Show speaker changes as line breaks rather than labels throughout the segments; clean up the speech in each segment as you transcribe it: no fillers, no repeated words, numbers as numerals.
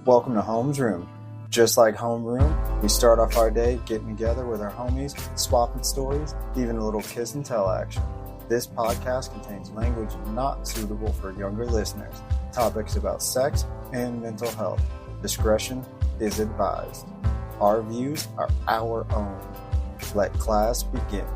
Welcome to Home's Room. Just like homeroom, we start off our day getting together with our homies, swapping stories, even a little kiss and tell action. This podcast contains language not suitable for younger listeners, topics about sex and mental health. Discretion is advised. Our views are our own. Let class begin.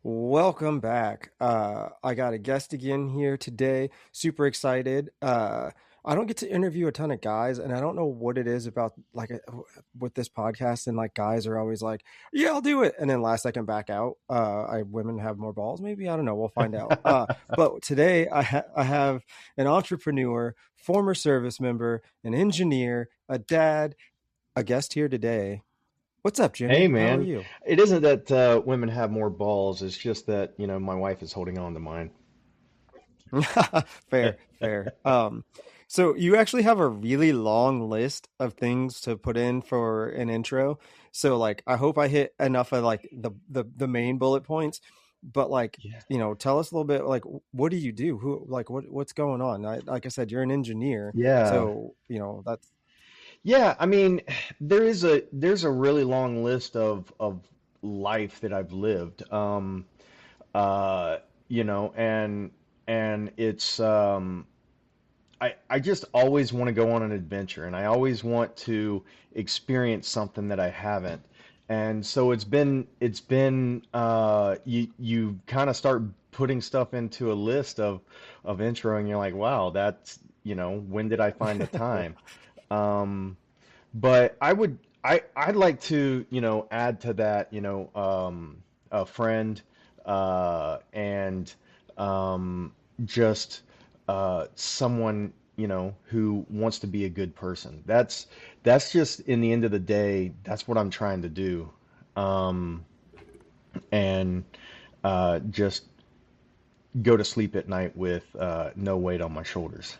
Welcome back. I got a guest again here today. Super excited. I don't get to interview a ton of guys, and I don't know what it is about with this podcast. And guys are always like, "Yeah, I'll do it," and then last second back out. Women have more balls, maybe, I don't know. We'll find out. But today I have an entrepreneur, former service member, an engineer, a dad, a guest here today. What's up, Jimmy?
Hey,
How are
man.
you?
It isn't that women have more balls. It's just that, my wife is holding on to mine.
Fair. So you actually have a really long list of things to put in for an intro. So I hope I hit enough of the main bullet points. But
Yeah.
tell us a little bit, what do you do? What's going on? Like I said, you're an engineer.
Yeah.
So, that's
Yeah, I mean, there's a really long list of life that I've lived. Uh, and it's I just always want to go on an adventure, and I always want to experience something that I haven't. And so you kind of start putting stuff into a list of intro, and you're like, wow, that's, when did I find the time? Um, but I'd like to, add to that, a friend, and just someone, who wants to be a good person. That's just, in the end of the day, that's what I'm trying to do. Um, and just go to sleep at night with no weight on my shoulders.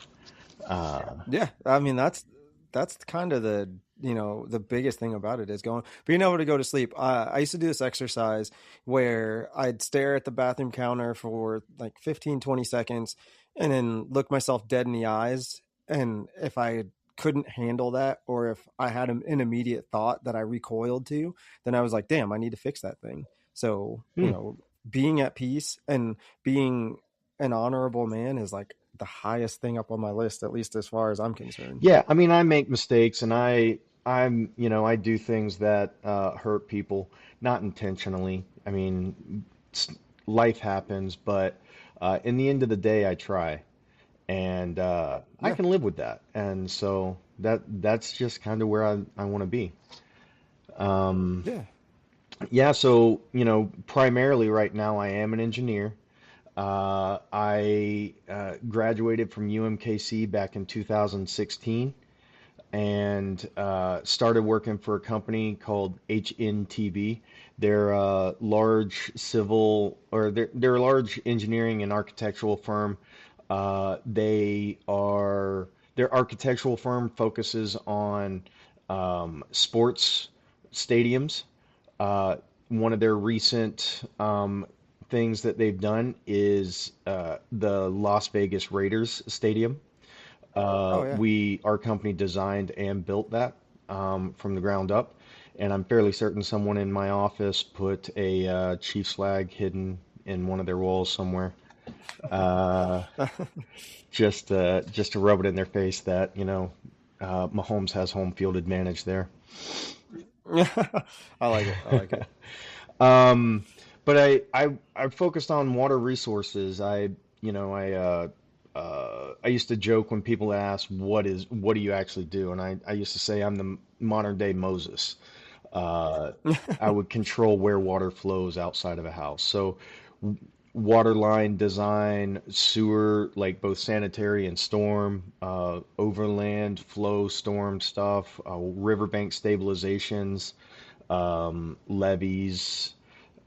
Uh,
Yeah, I mean that's kind of the biggest thing about it is being able to go to sleep. I used to do this exercise where I'd stare at the bathroom counter for 15, 20 seconds and then look myself dead in the eyes. And if I couldn't handle that, or if I had an immediate thought that I recoiled to, then I was like, damn, I need to fix that thing. So,
hmm.
being at peace and being an honorable man is the highest thing up on my list, at least as far as I'm concerned.
Yeah, I mean, I make mistakes, and I do things that hurt people, not intentionally. I mean, life happens, but in the end of the day, I try, and I
Yeah.
can live with that. And so that's just kind of where I want to be. Um,
Yeah.
yeah, so, primarily right now, I am an engineer. I graduated from UMKC back in 2016, and started working for a company called HNTB. They're a large they're a large engineering and architectural firm. Their architectural firm focuses on sports stadiums. Uh, One of their recent things that they've done is the Las Vegas Raiders stadium.
Oh yeah.
Our company designed and built that from the ground up, and I'm fairly certain someone in my office put a Chiefs flag hidden in one of their walls somewhere, uh, just to rub it in their face that Mahomes has home field advantage there.
I like it. I like it.
Um, but I focused on water resources. I used to joke when people ask what do you actually do, and I used to say I'm the modern day Moses. Uh, I would control where water flows outside of a house. So water line design, sewer, like both sanitary and storm, overland flow storm stuff, riverbank stabilizations, levees.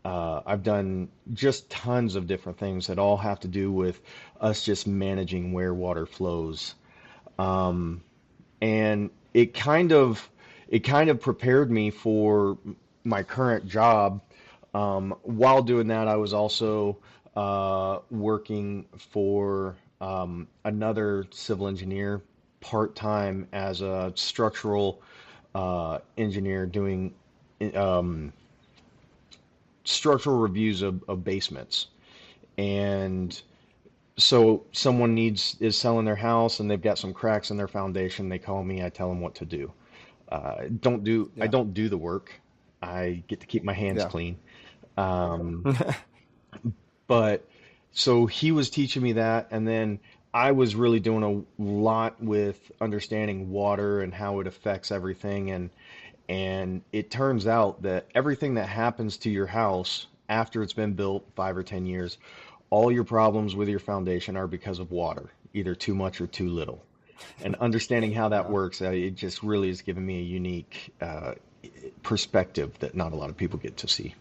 I've done just tons of different things that all have to do with us just managing where water flows. Um, and it kind of prepared me for my current job. While doing that, I was also working for another civil engineer part-time as a structural engineer doing um, structural reviews of basements. And so someone is selling their house and they've got some cracks in their foundation. They call me. I tell them what to do. I
Yeah.
don't do the work. I get to keep my hands
Yeah.
clean. Um, but so he was teaching me that, and then I was really doing a lot with understanding water and how it affects everything. And it turns out that everything that happens to your house after it's been built 5 or 10 years, all your problems with your foundation are because of water, either too much or too little. And understanding how that
Yeah.
works, it just really has given me a unique perspective that not a lot of people get to see.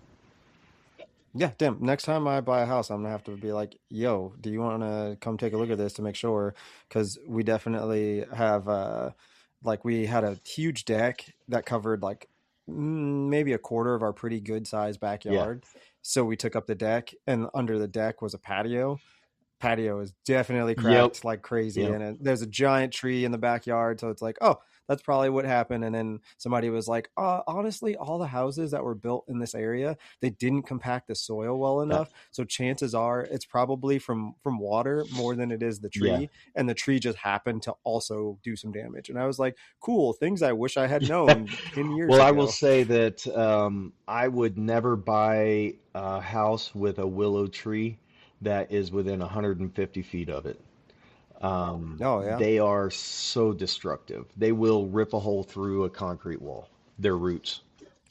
Yeah, damn. Next time I buy a house, I'm gonna have to be like, "Yo, do you want to come take a look at this to make sure?" Because we definitely have, like, we had a huge deck that covered like maybe a quarter of our pretty good sized
Yeah.
backyard. So we took up the deck, and under the deck was a patio is definitely
Yep.
cracked like crazy,
Yep.
and there's a giant tree in the backyard, so it's like, oh, that's probably what happened. And then somebody was like, honestly, all the houses that were built in this area, they didn't compact the soil well
That.
enough, so chances are it's probably from water more than it is the
Yeah.
tree, and the tree just happened to also do some damage. And I was like, cool, things I wish I had known 10 years
Well, I will
ago.
say that I would never buy a house with a willow tree that is within 150 feet of it.
Oh yeah.
They are so destructive. They will rip a hole through a concrete wall, their roots.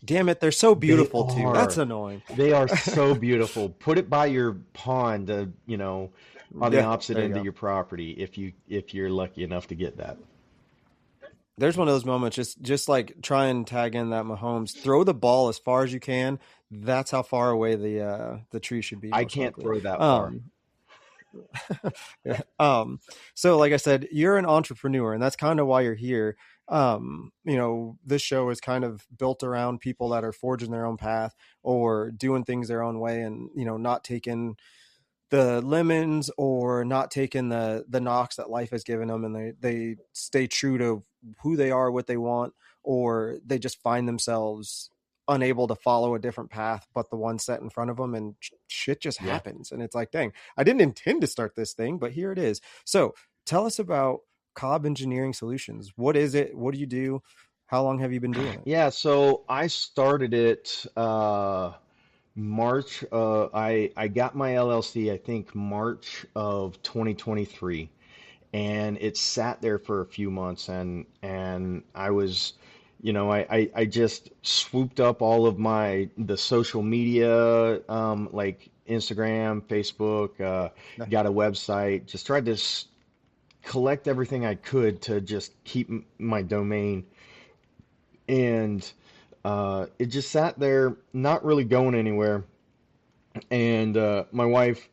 Damn it, they're so
They
beautiful too. That's
are.
annoying.
They are so beautiful. Put it by your pond, on the
Yeah,
opposite
there you
end of
go.
your property if you're lucky enough to get that.
There's one of those moments, just like try and tag in that Mahomes, throw the ball as far as you can. That's how far away the tree should be,
I
most
can't
likely.
throw that far.
Yeah. So like I said, you're an entrepreneur, and that's kind of why you're here. This show is kind of built around people that are forging their own path or doing things their own way, and not taking the lemons or not taking the knocks that life has given them, and they stay true to who they are, what they want, or they just find themselves unable to follow a different path but the one set in front of them, and shit just
Yeah.
happens, and it's like, dang, I didn't intend to start this thing, but here it is. So tell us about Cobb Engineering Solutions. What is it? What do you do? How long have you been doing it?
Yeah, so I started it March. I got my LLC, I think March of 2023, and it sat there for a few months, and I was, I just swooped up all of the social media, like Instagram, Facebook,
Yeah.
got a website, just tried to collect everything I could to just keep my domain. And it just sat there, not really going anywhere. And my wife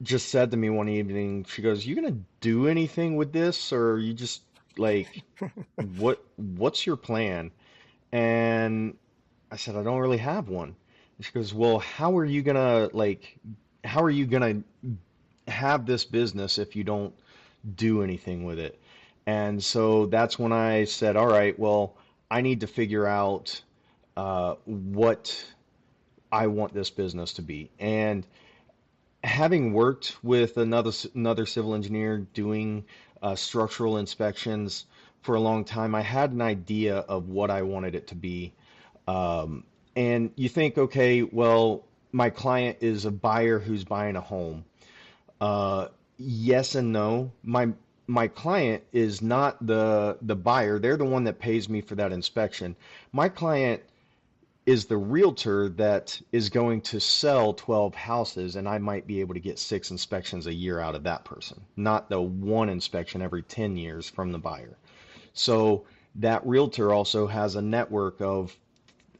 just said to me one evening, she goes, "You gonna do anything with this, or you just like what's your plan?" And I said, "I don't really have one." And she goes, "Well, how are you gonna have this business if you don't do anything with it?" And so that's when I said, "All right, well, I need to figure out what I want this business to be." And having worked with another civil engineer doing structural inspections for a long time, I had an idea of what I wanted it to be. Um, and you think, okay, well, my client is a buyer who's buying a home. Yes and no. My client is not the buyer. They're the one that pays me for that inspection. My client is the realtor that is going to sell 12 houses, and I might be able to get 6 inspections a year out of that person, not the one inspection every 10 years from the buyer. So that realtor also has a network of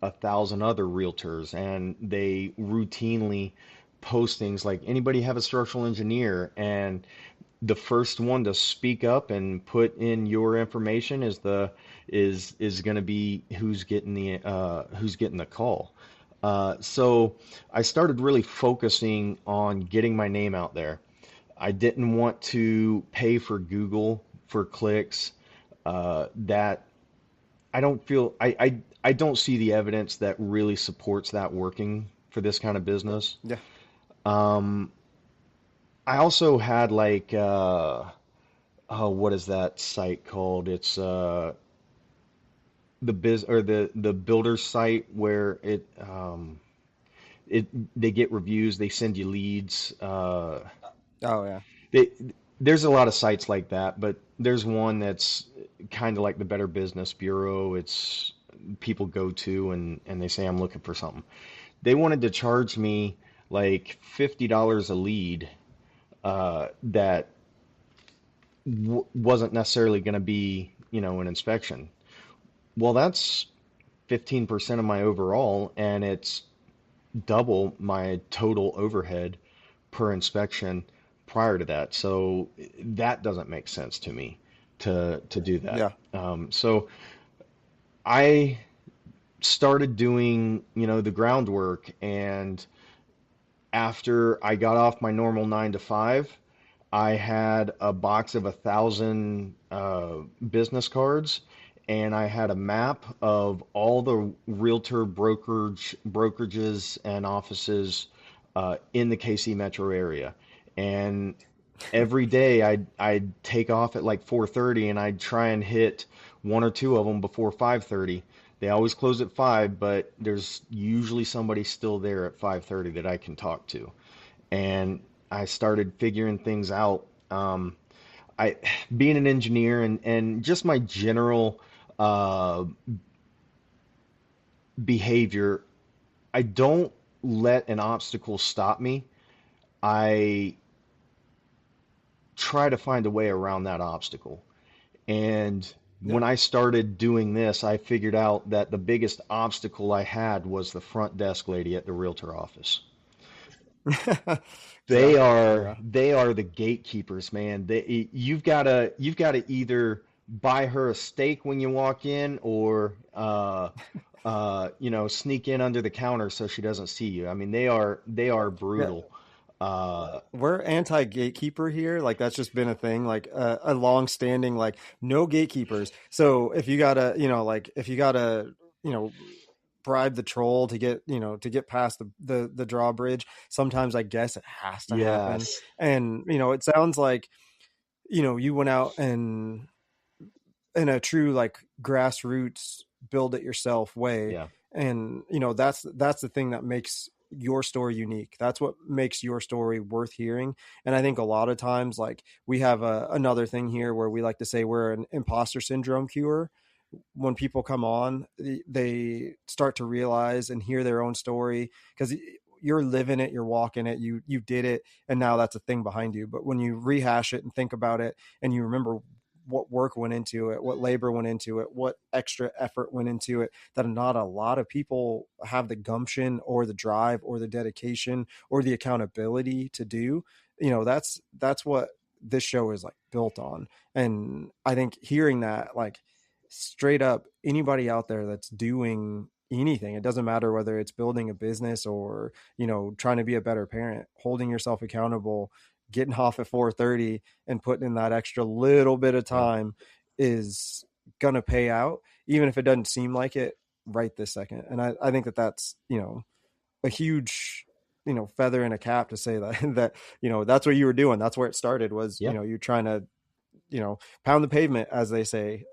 1,000 other realtors, and they routinely post things like, anybody have a structural engineer? And the first one to speak up and put in your information is going to be who's getting the call. So I started really focusing on getting my name out there. I didn't want to pay for Google for clicks. That I don't feel I don't see the evidence that really supports that working for this kind of business.
Yeah.
Um, I also had like oh, what is that site called? It's the biz or the builder site where it they get reviews, they send you leads.
Oh yeah.
They, there's a lot of sites like that, but there's one that's kind of like the Better Business Bureau. It's people go to and they say I'm looking for something. They wanted to charge me like $50 a lead that wasn't necessarily going to be, an inspection. Well, that's 15% of my overall, and it's double my total overhead per inspection prior to that. So that doesn't make sense to me to do that.
Yeah.
So I started doing, the groundwork, and after I got off my normal 9 to 5, I had a box of 1,000 business cards, and I had a map of all the realtor brokerages and offices in the KC metro area. And every day I'd take off at like 4:30, and I'd try and hit one or two of them before 5:30. They always close at 5, but there's usually somebody still there at 5:30 that I can talk to. And I started figuring things out. I being an engineer and just my general uh, behavior, I don't let an obstacle stop me. I try to find a way around that obstacle. And
Yeah.
when I started doing this, I figured out that the biggest obstacle I had was the front desk lady at the realtor office. They
Yeah.
are
Yeah.
they are the gatekeepers, man. You've gotta either buy her a steak when you walk in, or sneak in under the counter so she doesn't see you. I mean, they are
Yeah.
brutal. Uh,
We're anti gatekeeper here. Like that's just been a thing, like a long standing, like no gatekeepers. So if you gotta, like if you gotta, you know, bribe the troll to get, to get past the drawbridge, sometimes I guess it has to happen.
yes.
And, it sounds like, you went out and in a true like grassroots build it yourself way,
Yeah.
and that's the thing that makes your story unique. That's what makes your story worth hearing. And I think a lot of times, like, we have another thing here where we like to say we're an imposter syndrome cure. When people come on, they start to realize and hear their own story because you're living it, you're walking it, you did it, and now that's a thing behind you. But when you rehash it and think about it, and you remember what work went into it, what labor went into it, what extra effort went into it, that not a lot of people have the gumption or the drive or the dedication or the accountability to do. That's what this show is like built on. And I think hearing that, like, straight up, anybody out there that's doing anything, it doesn't matter whether it's building a business or, trying to be a better parent, holding yourself accountable, getting off at 4:30 and putting in that extra little bit of
Yeah.
time is gonna pay out, even if it doesn't seem like it right this second. And I think that that's, a huge, feather in a cap to say that that's what you were doing. That's where it started, was,
Yeah.
you're trying to, pound the pavement, as they say.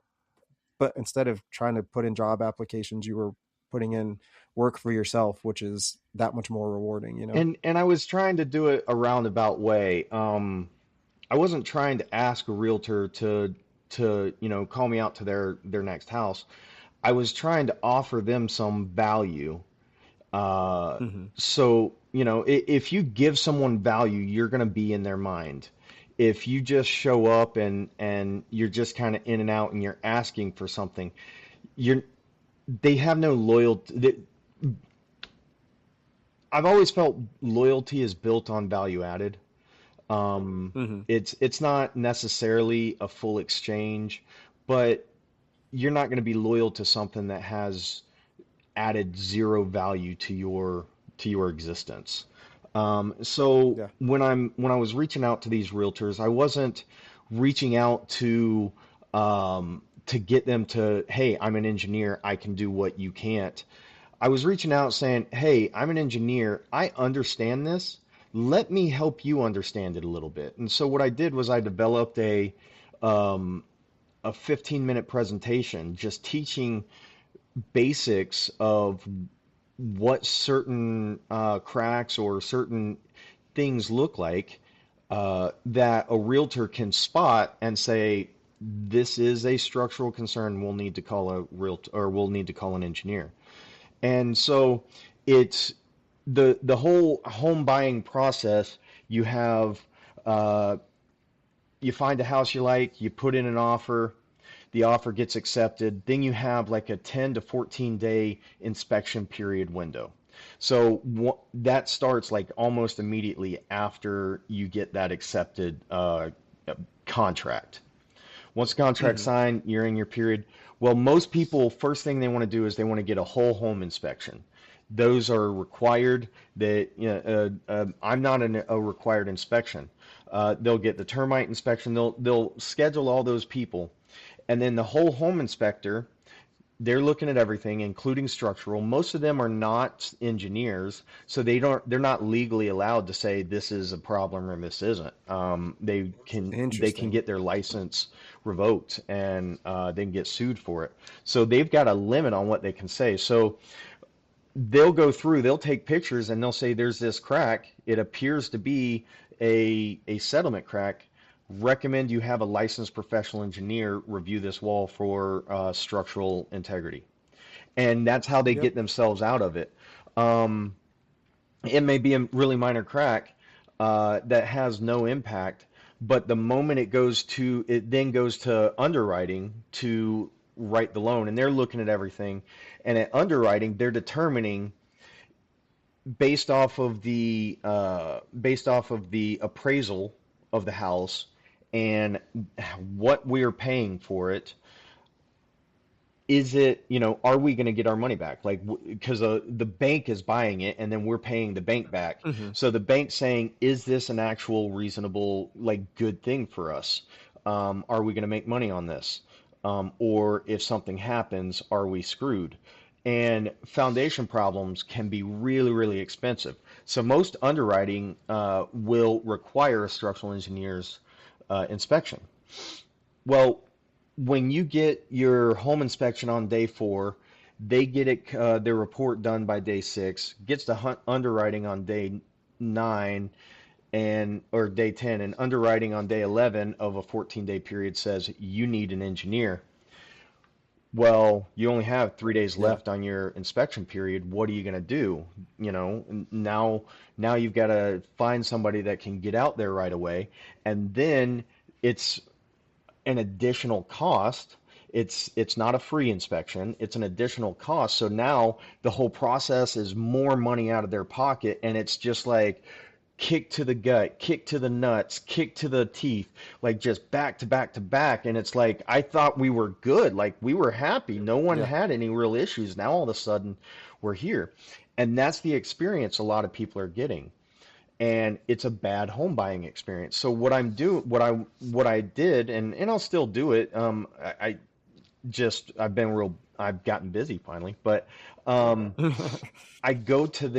But instead of trying to put in job applications, you were putting in work for yourself, which is that much more rewarding.
And I was trying to do it a roundabout way. I wasn't trying to ask a realtor to call me out to their next house. I was trying to offer them some value. Uh,
Mm-hmm.
so if you give someone value, you're going to be in their mind. If you just show up and you're just kind of in and out and you're asking for something, you're they have no loyalty. I've always felt loyalty is built on value added. Um,
Mm-hmm.
it's not necessarily a full exchange, but you're not going to be loyal to something that has added zero value to your existence. So
Yeah.
when I was reaching out to these realtors, I wasn't reaching out to get them to, hey, I'm an engineer, I can do what you can't. I was reaching out saying, hey, I'm an engineer, I understand this. Let me help you understand it a little bit. And so what I did was I developed um, a 15-minute presentation just teaching basics of what certain cracks or certain things look like that a realtor can spot and say, this is a structural concern. We'll need to call a realtor, or we'll need to call an engineer. And so it's the whole home buying process. You have uh, you find a house you like, you put in an offer, the offer gets accepted, then you have like a 10 to 14 day inspection period window. So that starts like almost immediately after you get that accepted contract. Once the contract's
Hmm.
signed, you're in your period. Well, most people, first thing they want to do is they want to get a whole home inspection. Those are required. That I'm not a required inspection. They'll get the termite inspection. They'll schedule all those people, and then the whole home inspector, they're looking at everything, including structural. Most of them are not engineers, so they're not legally allowed to say this is a problem or this isn't. They can
Interesting.
get their license revoked, and they can get sued for it. So they've got a limit on what they can say. So they'll go through, they'll take pictures, and they'll say there's this crack. It appears to be a settlement crack. Recommend you have a licensed professional engineer review this wall for structural integrity. And that's how they
Yep.
get themselves out of it. Um, it may be a really minor crack that has no impact, but the moment it then goes to underwriting to write the loan, and they're looking at everything. And at underwriting, they're determining based off of the appraisal of the house and what we're paying for it. Is it, are we going to get our money back? Like, because the bank is buying it and then we're paying the bank back.
Hmm.
So the bank's saying, is this an actual reasonable, like, good thing for us? Are we going to make money on this? Or if something happens, are we screwed? And foundation problems can be really, really expensive. So most underwriting will require a structural engineer's inspection. Well, when you get your home inspection on day 4, they get their report done by day 6, gets to underwriting on day 9 and or day 10, and underwriting on day 11 of a 14-day period says you need an engineer. Well, you only have 3 days
Yeah.
left on your inspection period. What are you going to do? Now you've got to find somebody that can get out there right away, and then it's an additional cost. It's not a free inspection. It's an additional cost. So now the whole process is more money out of their pocket, and it's just like kick to the gut, kick to the nuts, kick to the teeth, like just back to back to back. And it's like I thought we were good, like we were happy, no one
Yeah.
had any real issues. Now all of a sudden we're here, and that's the experience a lot of people are getting, and it's a bad home buying experience. So what I did, and I'll still do it. I just I've gotten busy finally, but I go to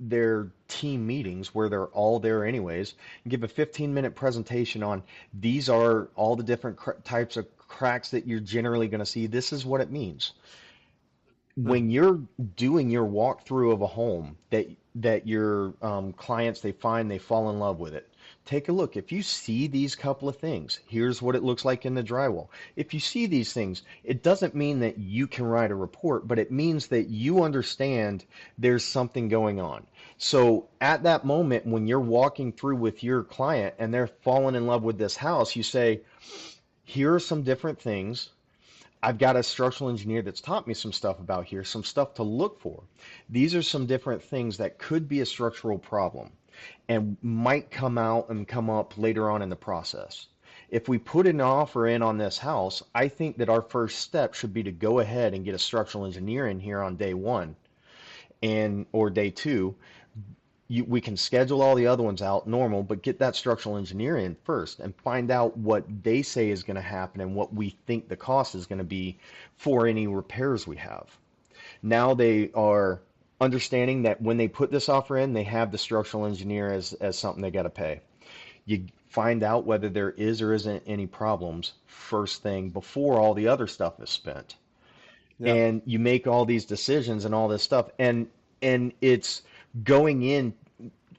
their team meetings where they're all there anyways, and give a 15-minute presentation on these are all the different types of cracks that you're generally going to see. This is what it means when
Hmm.
you're doing your walkthrough of a home that your clients, they fall in love with it. Take a look. If you see these couple of things, here's what it looks like in the drywall. If you see these things, it doesn't mean that you can write a report, but it means that you understand there's something going on. So at that moment, when you're walking through with your client and they're falling in love with this house, you say, here are some different things. I've got a structural engineer that's taught me some stuff about here, some stuff to look for. These are some different things that could be a structural problem and might come out and come up later on in the process. If we put an offer in on this house, I think that our first step should be to go ahead and get a structural engineer in here on day 1 and or day 2, we can schedule all the other ones out normal, but get that structural engineer in first and find out what they say is going to happen and what we think the cost is going to be for any repairs we have. Now they are understanding that when they put this offer in, they have the structural engineer as something they got to pay. You find out whether there is or isn't any problems first thing before all the other stuff is spent.
Yeah.
And you make all these decisions and all this stuff, and it's going in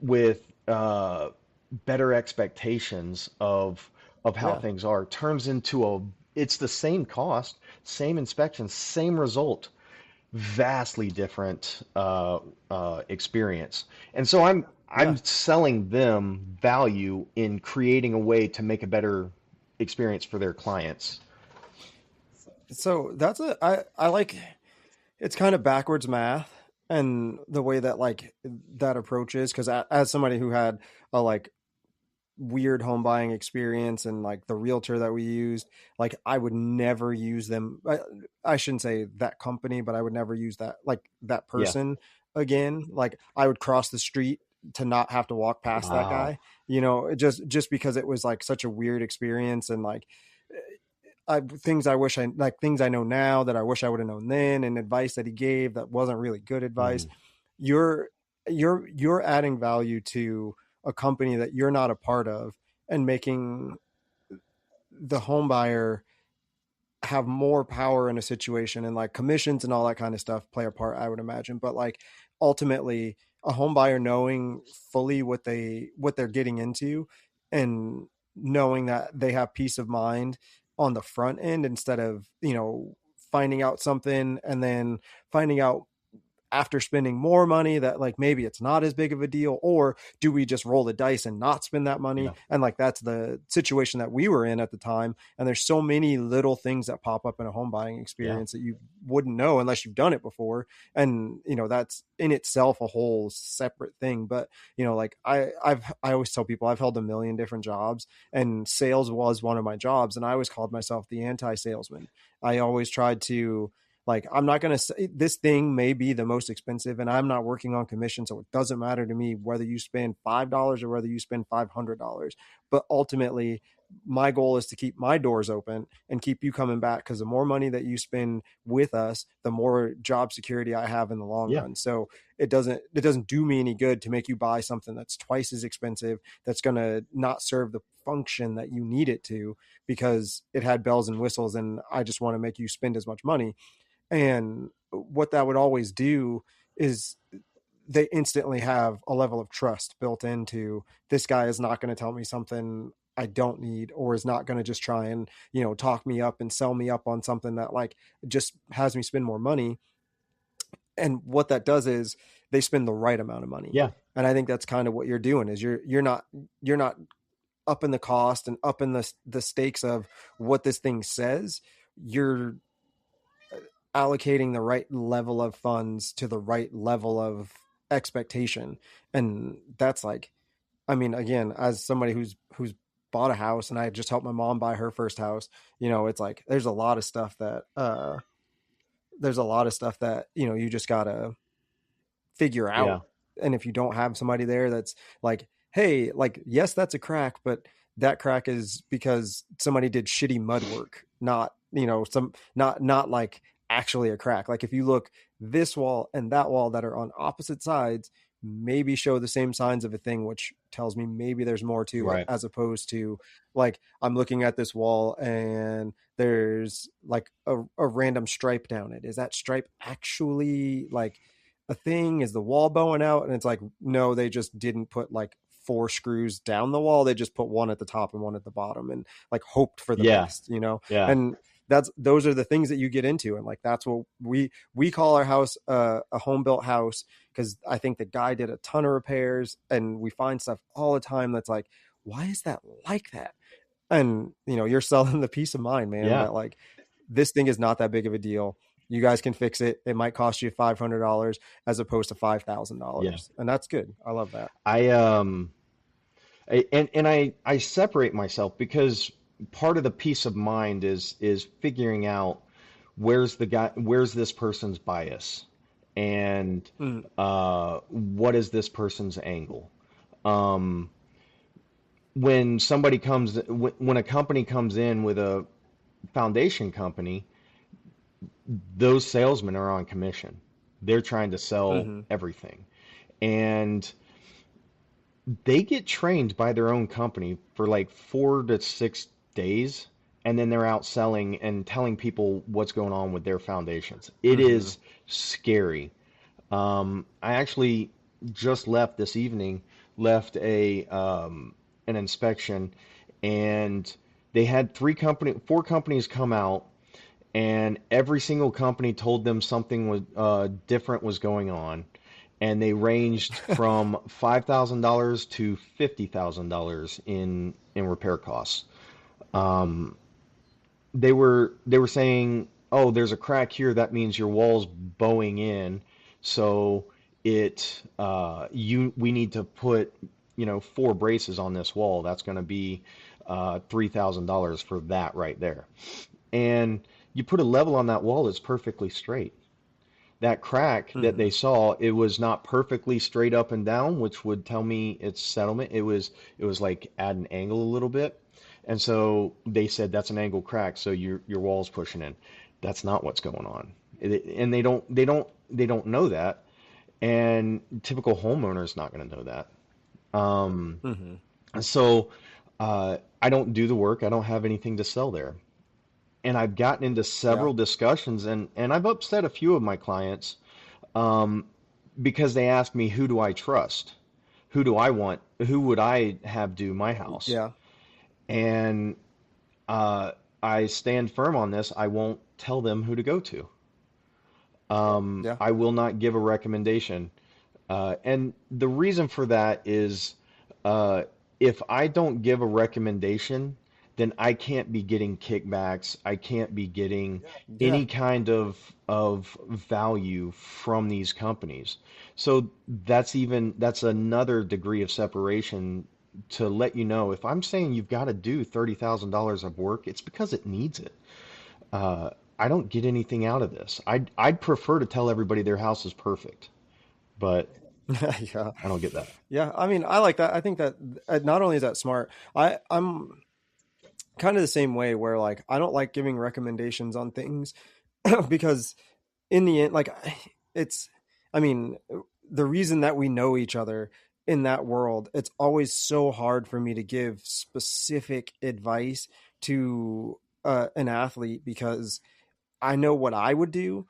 with better expectations of how
Yeah.
things are. Turns into it's the same cost, same inspection, same result, vastly different experience. And so I'm
Yeah.
selling them value in creating a way to make a better experience for their clients.
So that's I like, it's kind of backwards math, and the way that like that approach is, because as somebody who had a like weird home buying experience, and like the realtor that we used, like I would never use them. I shouldn't say that company, but I would never use that, like that
Yeah.
person again. Like I would cross the street to not have to walk past that
Wow.
guy, just because it was like such a weird experience. And like things I wish I like, things I know now that I wish I would have known then, and advice that he gave that wasn't really good advice.
Mm.
You're you're adding value to a company that you're not a part of, and making the home buyer have more power in a situation. And like commissions and all that kind of stuff play a part, I would imagine. But like ultimately, a home buyer knowing fully what they're getting into, and knowing that they have peace of mind on the front end, instead of finding out something and then finding out after spending more money that like maybe it's not as big of a deal, or do we just roll the dice and not spend that money?
Yeah.
And like that's the situation that we were in at the time. And there's so many little things that pop up in a home buying
Yeah.
experience that you wouldn't know unless you've done it before. And that's in itself a whole separate thing. But like I always tell people I've held a million different jobs, and sales was one of my jobs, and I always called myself the anti-salesman. I always tried to, like, I'm not going to say this thing may be the most expensive, and I'm not working on commission, so it doesn't matter to me whether you spend $5 or whether you spend $500. But ultimately, my goal is to keep my doors open and keep you coming back, because the more money that you spend with us, the more job security I have in the long
Yeah.
run. So it doesn't do me any good to make you buy something that's twice as expensive, that's going to not serve the function that you need it to, because it had bells and whistles, and I just want to make you spend as much money. And what that would always do is they instantly have a level of trust built into, this guy is not going to tell me something I don't need, or is not going to just try and, talk me up and sell me up on something that like just has me spend more money. And what that does is they spend the right amount of money.
Yeah.
And I think that's kind of what you're doing, is you're not up in the cost and up in the stakes of what this thing says. You're allocating the right level of funds to the right level of expectation. And that's like, I mean, again, as somebody who's bought a house, and I just helped my mom buy her first house, it's like there's a lot of stuff that you just gotta figure
Yeah.
out. And if you don't have somebody there that's like, hey, like, yes, that's a crack, but that crack is because somebody did shitty mud work, not, not like actually a crack. Like if you look, this wall and that wall that are on opposite sides maybe show the same signs of a thing, which tells me maybe there's more to it,
Right.
as opposed to like, I'm looking at this wall and there's like a random stripe down it. Is that stripe actually like a thing? Is the wall bowing out? And it's like, no, they just didn't put like 4 screws down the wall. They just put one at the top and one at the bottom, and like hoped for the
Yeah.
best,
Yeah.
and those are the things that you get into. And like that's what we call our house a home built house, because I think the guy did a ton of repairs, and we find stuff all the time that's like, why is that like that? And you're selling the peace of mind, man,
Yeah.
that like this thing is not that big of a deal. You guys can fix it. It might cost you $500 as opposed to
Yeah.
$5,000. And that's good. I love that.
I separate myself because part of the peace of mind is figuring out where's this person's bias, and
Mm,
what is this person's angle. Um, when a company comes in with a foundation company, those salesmen are on commission. They're trying to sell
mm-hmm.
everything. And they get trained by their own company for like 4 to 6 days, and then they're out selling and telling people what's going on with their foundations. It
Mm-hmm.
is scary. I actually just left this evening, left an inspection, and they had 4 companies come out, and every single company told them something was different was going on, and they ranged from $5,000 to $50,000 in repair costs. Um, they were saying, oh, there's a crack here. That means your wall's bowing in, so we need to put 4 braces on this wall. That's going to be $3,000 for that right there. And you put a level on that wall, it's perfectly straight. That crack that
Mm-hmm.
they saw, it was not perfectly straight up and down, which would tell me it's settlement. It was like at an angle a little bit. And so they said that's an angle crack, so your wall's pushing in. That's not what's going on. And they don't know that. And typical homeowner's not going to know that. Um,
Mm-hmm.
so I don't do the work. I don't have anything to sell there. And I've gotten into
Yeah.
several discussions, and I've upset a few of my clients, um, because they ask me, who do I trust? Who do I want? Who would I have do my house?
Yeah.
And uh, I stand firm on this. I won't tell them who to go to.
Yeah.
I will not give a recommendation. And the reason for that is, uh, if I don't give a recommendation, then I can't be getting kickbacks. I can't be getting
Yeah.
any kind of value from these companies. So that's another degree of separation to let you know, if I'm saying you've got to do $30,000 of work, it's because it needs it. Uh, I don't get anything out of this. I'd prefer to tell everybody their house is perfect, but
Yeah.
I don't get that.
Yeah. I mean, I like that. I think that not only is that smart, I'm kind of the same way where like I don't like giving recommendations on things because in the end, like it's, I mean, the reason that we know each other in that world, it's always so hard for me to give specific advice to an athlete because I know what I would do,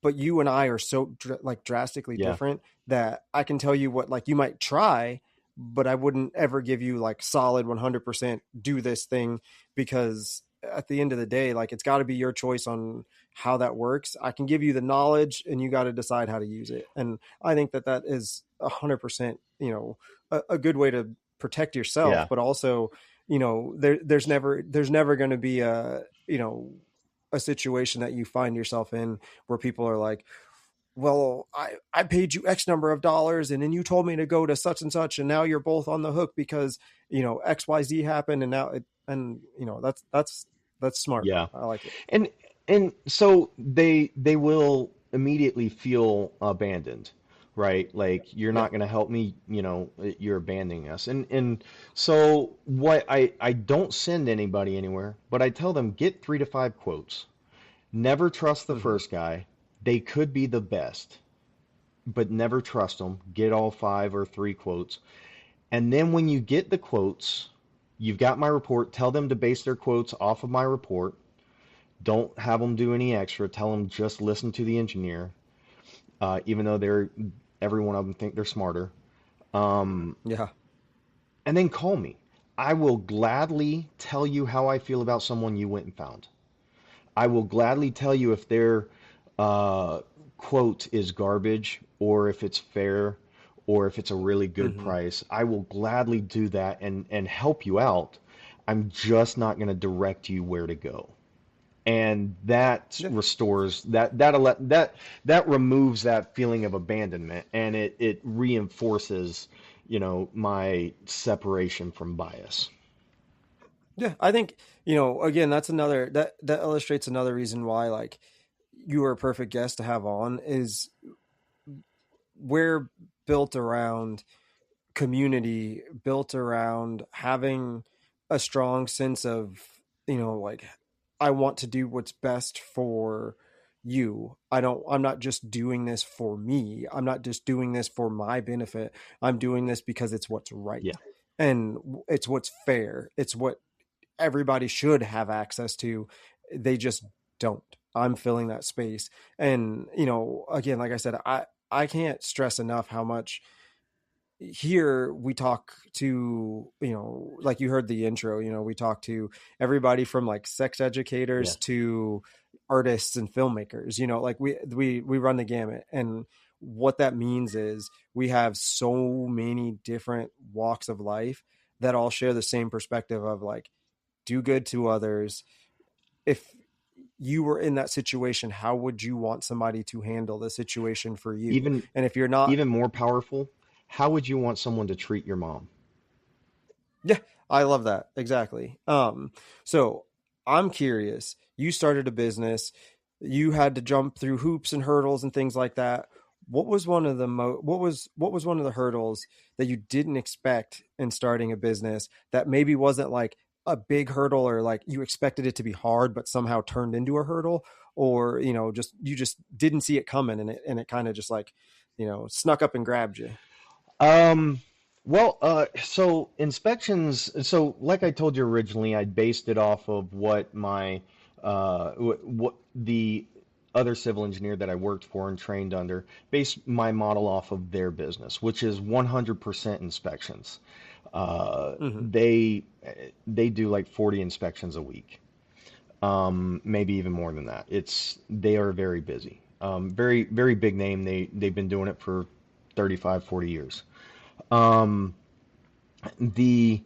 but you and I are so like drastically
Yeah,
different that I can tell you what like you might try, but I wouldn't ever give you like solid 100% do this thing because at the end of the day, like it's got to be your choice on how that works. I can give you the knowledge and you got to decide how to use it. And I think that that is 100%, a good way to protect yourself,
yeah,
but also, there's never going to be a situation that you find yourself in where people are like, well, I paid you X number of dollars and then you told me to go to such and such. And now you're both on the hook because, XYZ happened. And now that's smart.
yeah.
I like it.
And and so they will immediately feel abandoned, right? Like, you're
Yeah.
not going to help me, you're abandoning us. And so what I don't send anybody anywhere, but I tell them, get 3 to 5 quotes. Never trust the
Mm-hmm.
first guy. They could be the best, but never trust them. Get all 5 or 3 quotes. And then when you get the quotes, you've got my report. Tell them to base their quotes off of my report. Don't have them do any extra. Tell them just listen to the engineer, even though every one of them think they're smarter. Um,
Yeah.
and then call me. I will gladly tell you how I feel about someone you went and found. I will gladly tell you if their uh, quote is garbage, or if it's fair, or if it's a really good
Mm-hmm.
price. I will gladly do that and help you out. I'm just not going to direct you where to go. And that
Yeah.
restores that removes that feeling of abandonment, and it reinforces, my separation from bias.
Yeah. I think, again, that's that illustrates another reason why, like, you are a perfect guest to have on. Is we're built around community, built around having a strong sense of, like, I want to do what's best for you. I'm not just doing this for me. I'm not just doing this for my benefit. I'm doing this because it's what's right.
Yeah.
And it's what's fair. It's what everybody should have access to. They just don't. I'm filling that space. And, again, like I said, I can't stress enough how much here we talk to, like you heard the intro, we talk to everybody from like sex educators
Yeah.
to artists and filmmakers, like we run the gamut. And what that means is we have so many different walks of life that all share the same perspective of like, do good to others. If you were in that situation, how would you want somebody to handle the situation for you?
Even
And if you're not,
even more powerful, how would you want someone to treat your mom?
yeah, I love that. Exactly. So I'm curious, you started a business, you had to jump through hoops and hurdles and things like that. What was one of the what was one of the hurdles that you didn't expect in starting a business that maybe wasn't like a big hurdle, or like you expected it to be hard but somehow turned into a hurdle, or just you just didn't see it coming, and it kind of just like, snuck up and grabbed you.
Um, so inspections, so like I told you originally, I based it off of what what the other civil engineer that I worked for and trained under, based my model off of their business, which is 100% inspections. Uh,
Mm-hmm.
they, they do like 40 inspections a week. Maybe even more than that. They are very busy. Very, very big name. They've been doing it for 35, 40 years. Um, the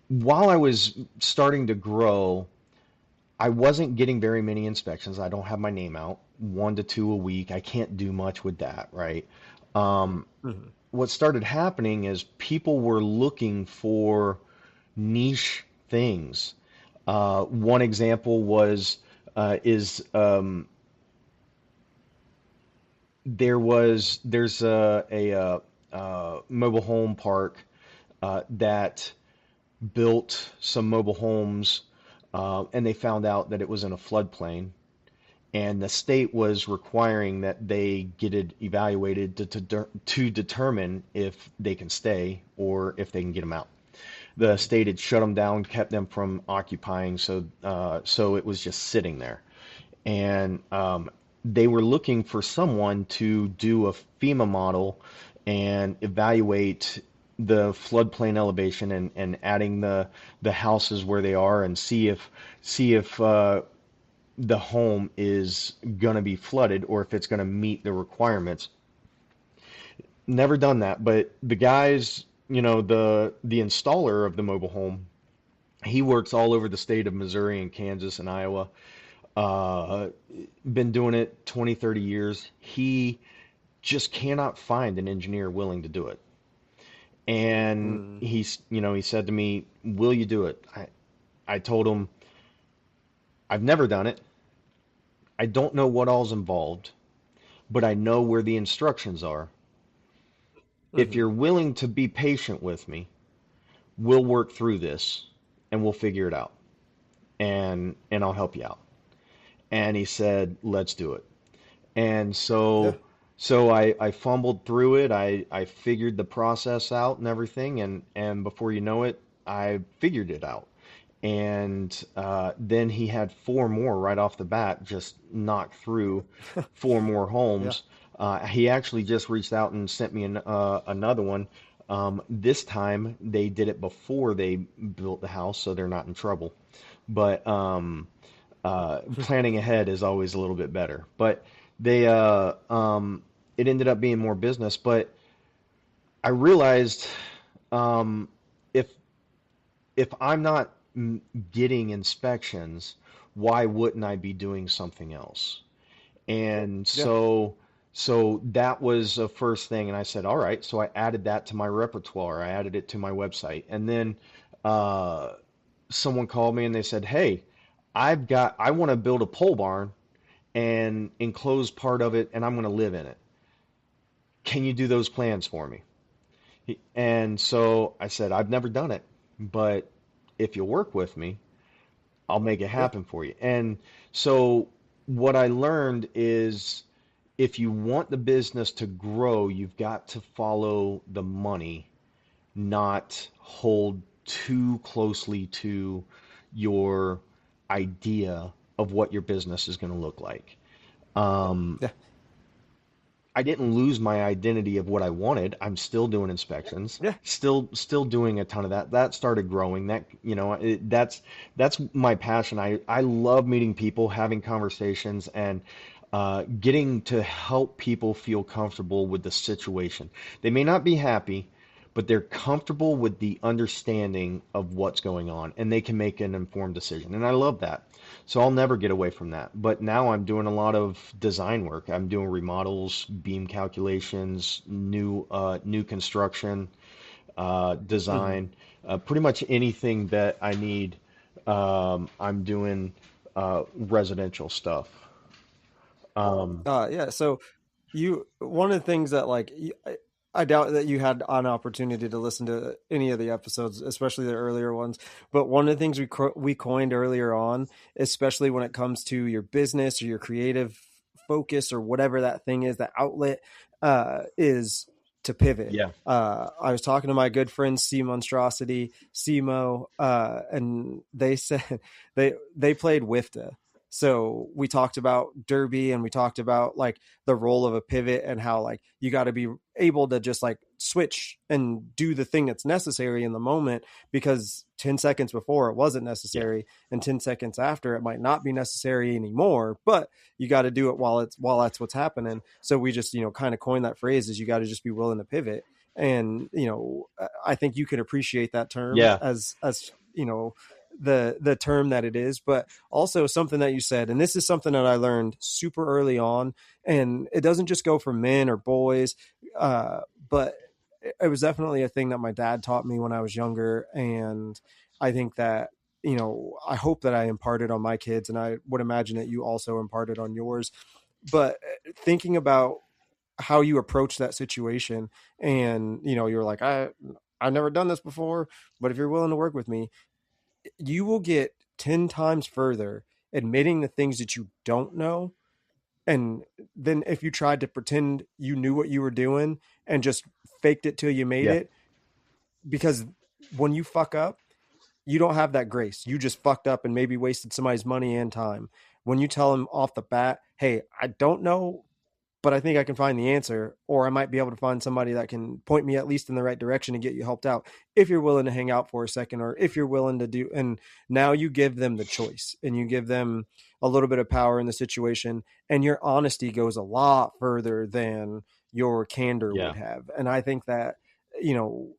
While I was starting to grow, I wasn't getting very many inspections. I don't have my name out. 1 to 2 a week. I can't do much with that, right? Um,
Mm-hmm.
what started happening is people were looking for niche things. One example was is there's a mobile home park that built some mobile homes, and they found out that it was in a floodplain, and the state was requiring that they get it evaluated to determine if they can stay or if they can get them out. The state had shut them down, kept them from occupying, so it was just sitting there. And they were looking for someone to do a FEMA model and evaluate the floodplain elevation, and adding the houses where they are, and see if the home is gonna be flooded or if it's gonna meet the requirements. Never done that, but the guys, the installer of the mobile home, he works all over the state of Missouri and Kansas and Iowa. Uh, Been doing it 20, 30 years. He just cannot find an engineer willing to do it. And
Mm-hmm.
he said to me, "Will you do it?" I told him, "I've never done it. I don't know what all's involved, but I know where the instructions are. If
Mm-hmm.
you're willing to be patient with me, we'll work through this and we'll figure it out. And I'll help you out." And he said, "Let's do it." And
Yeah.
so I fumbled through it. I figured the process out and everything, and before you know it, I figured it out. And then he had four more right off the bat, just knocked through four more
Yeah.
homes. He actually just reached out and sent me another one. This time they did it before they built the house, so they're not in trouble. But planning ahead is always a little bit better. But they it ended up being more business. But I realized, um, if I'm not getting inspections, why wouldn't I be doing something else? And
Yeah.
so that was the first thing, and I said, all right. So I added that to my repertoire. I added it to my website, and then someone called me and they said, "Hey, I want to build a pole barn, and enclose part of it, and I'm going to live in it. Can you do those plans for me? And so I said, I've never done it, but if you'll work with me, I'll make it
Yeah.
happen for you. And so what I learned is if you want the business to grow, you've got to follow the money, not hold too closely to your idea of what your business is going to look like. Um,
Yeah.
I didn't lose my identity of what I wanted. I'm still doing inspections,
Yeah.
still doing a ton of that. That started growing. That, you know, that's my passion. I love meeting people, having conversations, and getting to help people feel comfortable with the situation. They may not be happy, but they're comfortable with the understanding of what's going on, and they can make an informed decision. And I love that. So I'll never get away from that. But now I'm doing a lot of design work. I'm doing remodels, beam calculations, new construction,
Hmm.
design, pretty much anything that I need. I'm doing residential stuff. Um,
Yeah. So one of the things that like I doubt that you had an opportunity to listen to any of the episodes, especially the earlier ones. But one of the things we coined earlier on, especially when it comes to your business or your creative focus or whatever that thing is, that outlet, is to pivot.
yeah,
I was talking to my good friend C Monstrosity, CMO, and they said they played WIFTA. So we talked about Derby and we talked about like the role of a pivot and how like you got to be able to just like switch and do the thing that's necessary in the moment, because 10 seconds before it wasn't
yeah,
necessary and 10 seconds after it might not be necessary anymore, but you got to do it while that's what's happening. So we just, kind of coined that phrase, is you got to just be willing to pivot. And I think you can appreciate that term
yeah,
as the term that it is. But also something that you said, and this is something that I learned super early on, and it doesn't just go for men or boys, but it was definitely a thing that my dad taught me when I was younger. And I think that, I hope that I imparted on my kids, and I would imagine that you also imparted on yours. But thinking about how you approach that situation, and you're like, I've never done this before, but if you're willing to work with me, you will get 10 times further admitting the things that you don't know. And then if you tried to pretend you knew what you were doing and just faked it till you made
yeah,
it, because when you fuck up, you don't have that grace. You just fucked up and maybe wasted somebody's money and time. When you tell them off the bat, hey, I don't know, but I think I can find the answer, or I might be able to find somebody that can point me at least in the right direction and get you helped out, if you're willing to hang out for a second, or if you're willing to do. And now you give them the choice and you give them a little bit of power in the situation, and your honesty goes a lot further than your candor
yeah.
would have. And I think that,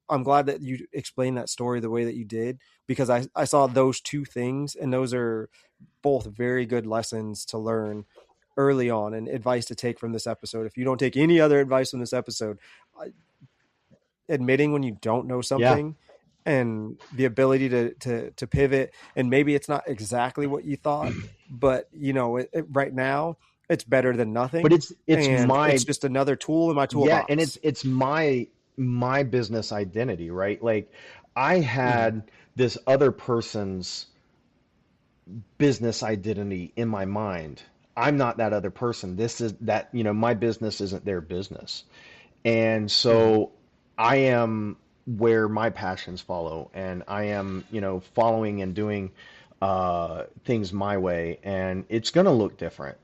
I'm glad that you explained that story the way that you did, because I saw those two things, and those are both very good lessons to learn early on, and advice to take from this episode. If you don't take any other advice from this episode, admitting when you don't know
Yeah.
something, and the ability to pivot, and maybe it's not exactly what you thought, but right now it's better than
But
nothing,
it's
and
my
it's just another tool in my
yeah, and
toolbox.
it's my business identity, right? Like I
Mm-hmm.
had this other person's business identity in my mind. I'm not that other person. This is that, my business isn't their business. And
Mm-hmm.
so I am where my passions follow, and I am, following and doing things my way, and it's going to look different.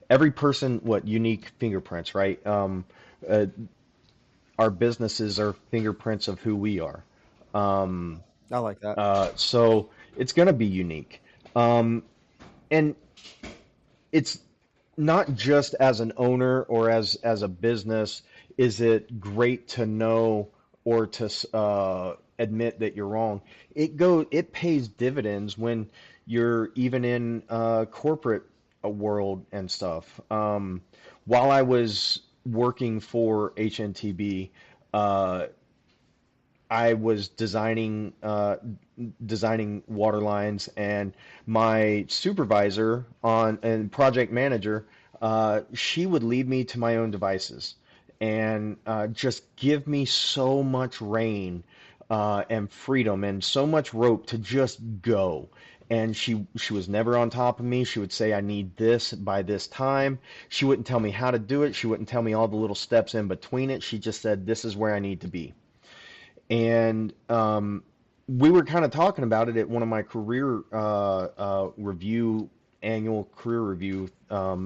Every person, what unique fingerprints, right? Uh, our businesses are fingerprints of who we are. Um,
I like that.
so it's going to be unique. And it's not just as an owner or as a business is it great to know or to admit that you're wrong. It pays dividends when you're even in corporate world and stuff. While I was working for HNTB, uh, I was designing water lines, and my supervisor on and project manager, she would leave me to my own devices and just give me so much reign and freedom and so much rope to just go. And she was never on top of me. She would say, I need this by this time. She wouldn't tell me how to do it. She wouldn't tell me all the little steps in between it. She just said, this is where I need to be. And we were kind of talking about it at one of my career annual career review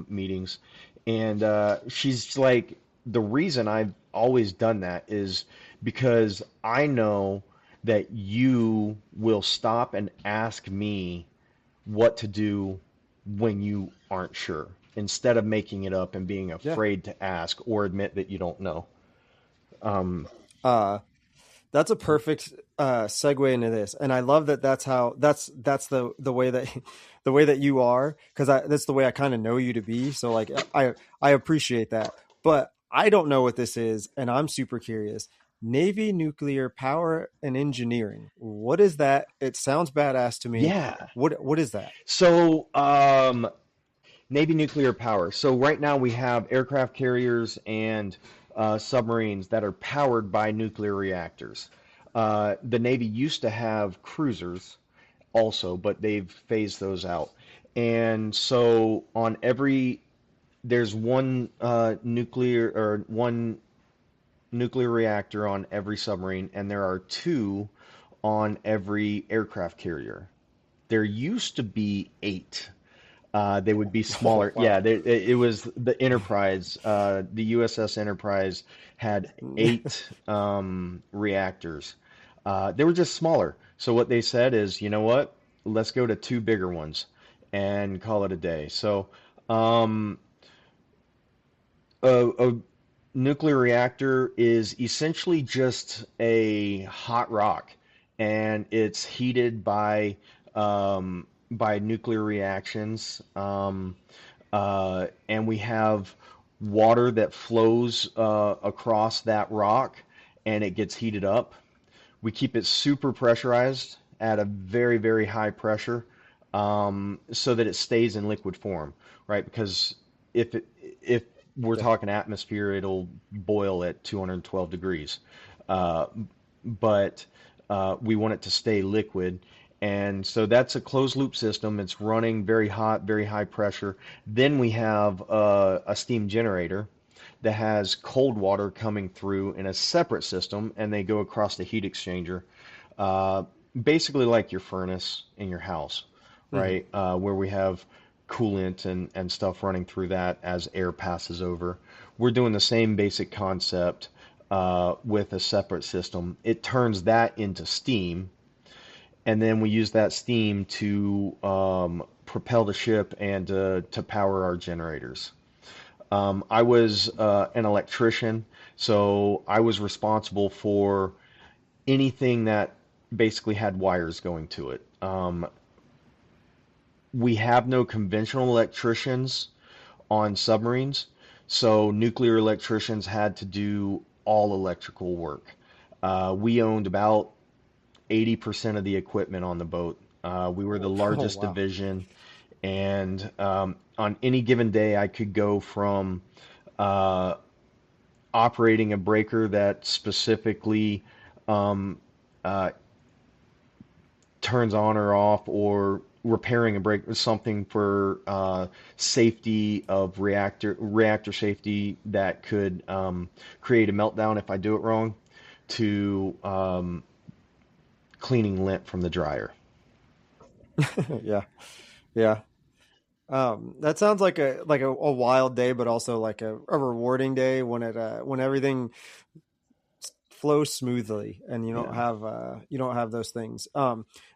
meetings. And she's like, the reason I've always done that is because I know that you will stop and ask me what to do when you aren't sure, instead of making it up and being
Yeah.
afraid to ask or admit that you don't know.
Uh, that's a perfect segue into this, and I love that. That's the way that the way that you are, because that's the way I kind of know you to be. So like I appreciate that, but I don't know what this is, and I'm super curious. Navy nuclear power and engineering. What is that? It sounds badass to me.
Yeah.
What is that?
So, Navy nuclear power. So right now we have aircraft carriers and submarines that are powered by nuclear reactors. The Navy used to have cruisers also, but they've phased those out. And so there's one nuclear reactor on every submarine, and there are two on every aircraft carrier. There used to be eight. They would be
Oh
smaller.
wow.
Yeah, it was the Enterprise. The USS Enterprise had eight reactors. They were just smaller. So what they said is, you know what? Let's go to two bigger ones and call it a day. So a nuclear reactor is essentially just a hot rock, and it's heated by nuclear reactions. And we have water that flows across that rock, and it gets heated up. We keep it super pressurized at a very, very high pressure, so that it stays in liquid form, right? Because if we're
Yeah.
talking atmosphere, it'll boil at 212 degrees. Uh, but we want it to stay liquid. And so that's a closed loop system. It's running very hot, very high pressure. Then we have a steam generator that has cold water coming through in a separate system, and they go across the heat exchanger, uh, basically like your furnace in your house,
Hmm.
right? Where we have coolant and stuff running through that as air passes over. We're doing the same basic concept with a separate system. It turns that into steam, and then we use that steam to propel the ship and to power our generators. I was an electrician, so I was responsible for anything that basically had wires going to it. We have no conventional electricians on submarines, so nuclear electricians had to do all electrical work. We owned about 80% of the equipment on the boat. We were the
Oh
largest
wow.
division, and on any given day, I could go from uh, operating a breaker that specifically um, uh, turns on or off, or repairing a breaker, something for safety of reactor safety that could create a meltdown if I do it wrong, to cleaning lint from the dryer.
Yeah. Yeah. That sounds like a wild day, but also like a rewarding day when everything flows smoothly and
Yeah.
you don't have those things.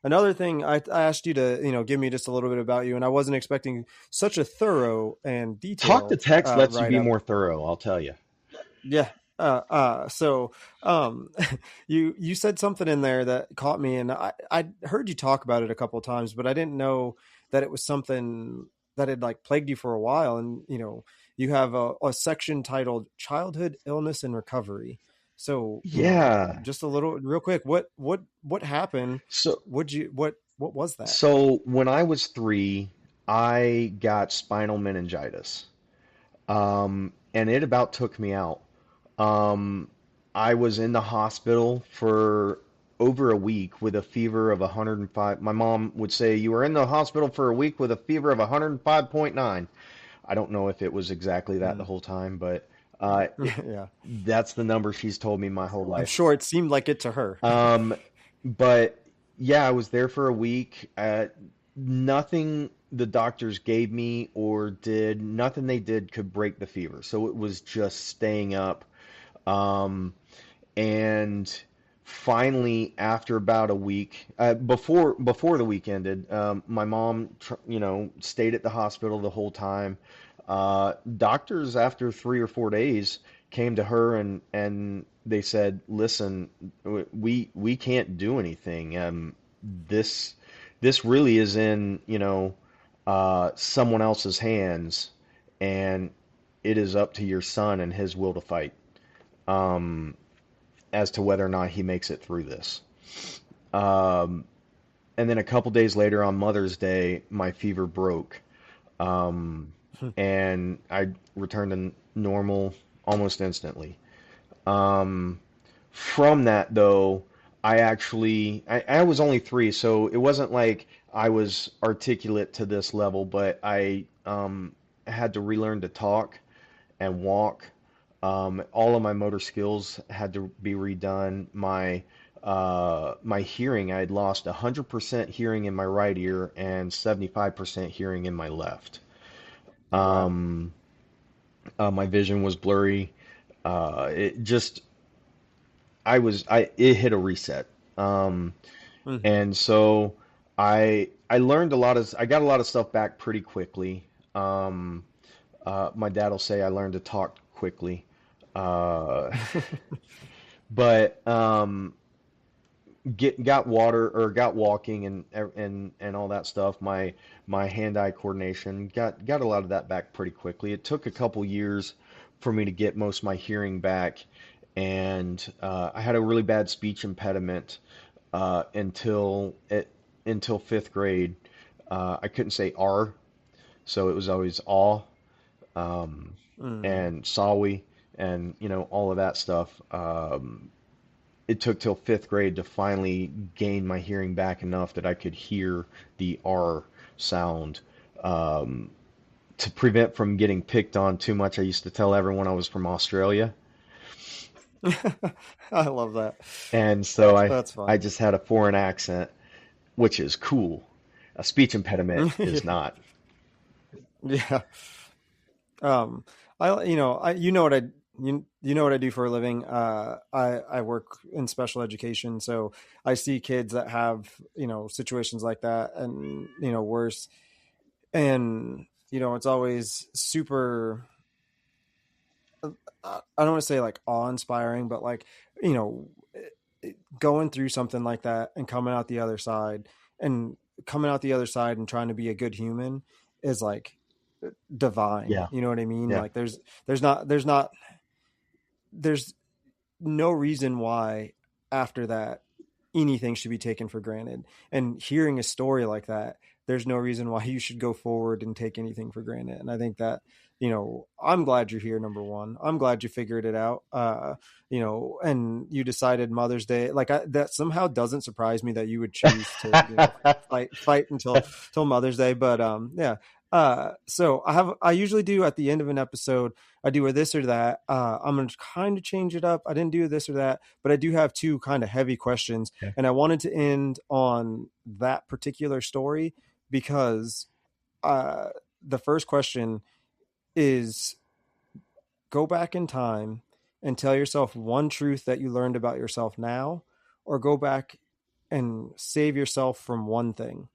Another thing I asked you to give me just a little bit about you, and I wasn't expecting such a thorough and
Talk to
detailed
text lets you
write
be
up.
more thorough, I'll tell you.
Yeah. So um, you said something in there that caught me, and I heard you talk about it a couple of times, but I didn't know that it was something that had like plagued you for a while. And you have a section titled "Childhood Illness and Recovery." So,
Yeah.
just a little real quick, what happened?
So
What was that?
so when I was 3, I got spinal meningitis. And it about took me out. Um, I was in the hospital for over a week with a fever of 105. My mom would say, "You were in the hospital for a week with a fever of 105.9." I don't know if it was exactly that the
Mm.
whole time, but it,
Yeah.
that's the number she's told me my whole
I'm
life.
sure it seemed like it to her.
Um, but yeah, I was there for a week. Nothing the doctors gave me or did, nothing they did could break the fever. So it was just staying up. Um, and finally, after about a week, before the week ended, my mom, stayed at the hospital the whole time. Doctors, after 3 or 4 days, came to her and they said, "Listen, we can't do anything. This this really is in, someone else's hands, and it is up to your son and his will to fight." Um, as to whether or not he makes it through this. Um, and then a couple days later on Mother's Day, my fever broke. Um, and I returned to normal almost instantly. Um, from that, though, I was only 3, so it wasn't like I was articulate to this level, but I had to relearn to talk and walk. All of my motor skills had to be redone. My hearing, I had lost 100% hearing in my right ear and 75% hearing in my left.
Wow.
Um, my vision was blurry. It just, it hit a reset. Um,
Hmm.
and so I learned I got a lot of stuff back pretty quickly. Um, my dad will say I learned to talk quickly. Uh, but got water or got walking and all that stuff. My hand-eye coordination got a lot of that back pretty quickly. It took a couple years for me to get most of my hearing back, and I had a really bad speech impediment until fifth grade. I couldn't say R, so it was always aw, um,
Mm.
and sawi, and all of that stuff. It took till fifth grade to finally gain my hearing back enough that I could hear the R sound. Um, to prevent from getting picked on too much, I used to tell everyone I was from Australia,
I love that.
and so
That's
I
fun.
just had a foreign accent, which is cool. A speech impediment is
Yeah.
not.
Yeah. Um, you know what I do for a living. I work in special education, so I see kids that have situations like that, and worse. And it's always super. I don't want to say like awe-inspiring, but like you know, going through something like that and and coming out the other side and trying to be a good human is like divine.
Yeah,
You know what I mean?
yeah,
Like there's no reason why after that anything should be taken for granted. And hearing a story like that, there's no reason why you should go forward and take anything for granted. And I think that, I'm glad you're here. Number one, I'm glad you figured it out. And you decided Mother's Day, like that somehow doesn't surprise me that you would choose to, fight until Mother's Day. But yeah. So I usually do at the end of an episode, I do a this or that. I'm going to kind of change it up. I didn't do this or that, but I do have two kind of heavy questions.
okay.
And I wanted to end on that particular story because uh, the first question is go back in time and tell yourself one truth that you learned about yourself now, or go back and save yourself from one thing.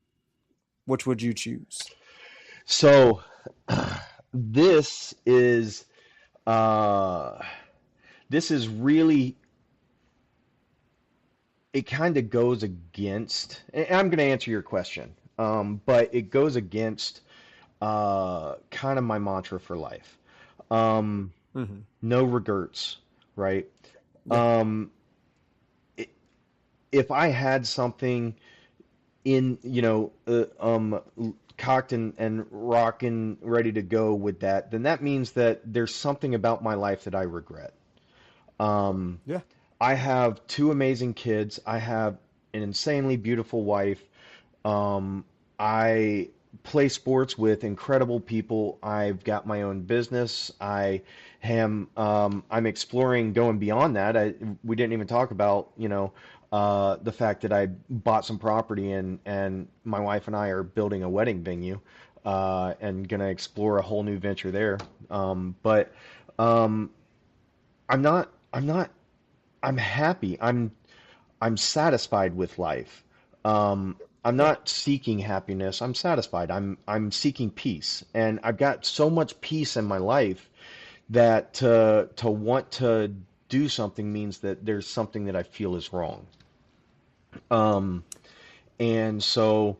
Which would you choose?
So this is uh, this is really, it kind of goes against, and I'm going to answer your question, but it goes against kind of my mantra for life. Um,
Mm-hmm.
no regrets, right?
Yeah.
Um, if I had something in, cocked and rocking, ready to go with that, then that means that there's something about my life that I regret. Um,
Yeah.
I have two amazing kids. I have an insanely beautiful wife. I play sports with incredible people. I've got my own business. I'm exploring going beyond that. We didn't even talk about, the fact that I bought some property and my wife and I are building a wedding venue, and gonna explore a whole new venture there. But um, I'm not, I'm happy. I'm satisfied with life. I'm
Yeah.
not seeking happiness. I'm satisfied. I'm seeking peace, and I've got so much peace in my life that to want to do something means that there's something that I feel is wrong. Um, and so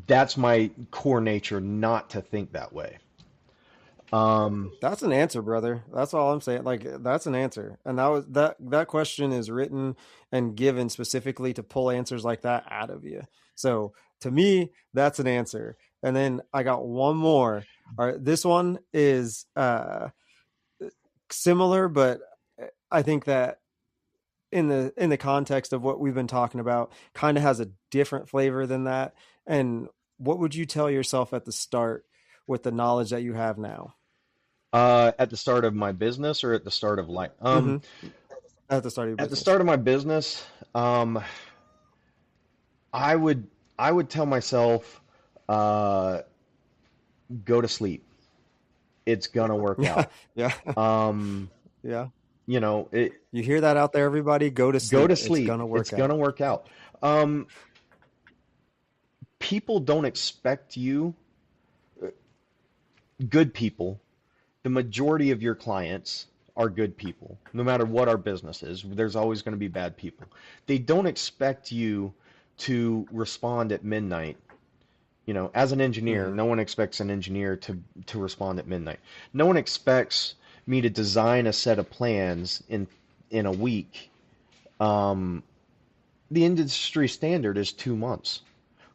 that's my core nature not to think that way. Um,
That's an answer, brother. That's all I'm saying. Like that's an answer. And that question is written and given specifically to pull answers like that out of you. So to me, that's an answer. And then I got one more. All right, this one is similar, but I think that in the context of what we've been talking about, kind of has a different flavor than that. And what would you tell yourself at the start with the knowledge that you have now?
at the start of my business or at the start of life?
Mm-hmm. At the start of your
At the
business.
start of my business, I would I would tell myself, uh, go to sleep. It's gonna work
Yeah,
out.
yeah,
Um,
yeah.
you know, it
You hear that out there, everybody? Go to
Go to
sleep. It's
sleep.
gonna
It's
work
gonna
out.
work out. Um, people don't expect you, good people. The majority of your clients are good people. No matter what our business is, there's always going to be bad people. They don't expect you to respond at midnight. As an engineer,
Mm-hmm.
no one expects an engineer to respond at midnight. No one expects me to design a set of plans in a week. Um, the industry standard is 2 months,